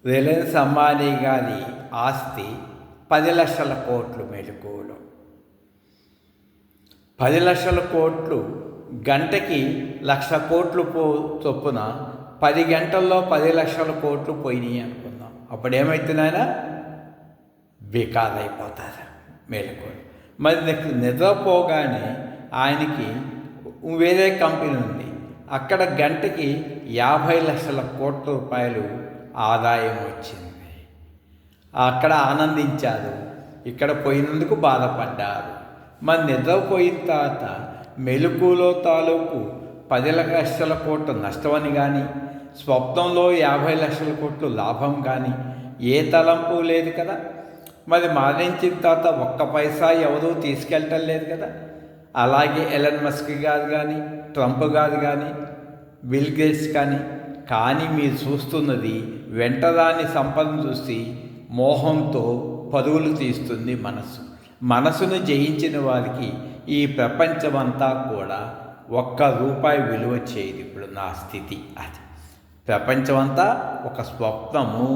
Reliance Ambani గారి ఆస్తి 10,00,000 కోట్లు మెలకువలు. 10,00,000 కోట్లు గంటకి 1,00,000 కోట్లు చొప్పున 10 గంటల్లో 10,00,000 కోట్లు పోయినాయి అనుకుందాం. అప్పుడు ఏమవుతున్నాయన బేకారైపోతారు మెలకువలు. మరి నిద్రపోగానే ఆయనకి వేరే కంపెనీ ఉంది, అక్కడ గంటకి 50,00,000 కోట్ల ఆదాయం వచ్చింది. అక్కడ ఆనందించారు, ఇక్కడ పోయినందుకు బాధపడ్డారు. మరి నిద్రపోయిన తర్వాత మెలకువలో తాలూకు 10,00,000 కోట్లు నష్టమని కానీ, స్వప్నంలో 50,00,000 కోట్లు లాభం కానీ ఏ తలంపు లేదు కదా. మరి మరణించిన తర్వాత ఒక్క పైసా ఎవరూ తీసుకెళ్ళటం లేదు కదా. అలాగే ఎలన్ మస్క్ గారు కానీ, ట్రంప్ గారు కానీ, బిల్ గేట్స్ కానీ మీరు చూస్తున్నది వెంటరాని సంపదను చూసి మోహంతో పరుగులు తీస్తుంది మనసు. మనసును జయించిన వారికి ఈ ప్రపంచమంతా కూడా ₹1 విలువ చేయదు. ఇప్పుడు నా స్థితి అది. ప్రపంచమంతా ఒక స్వప్నము.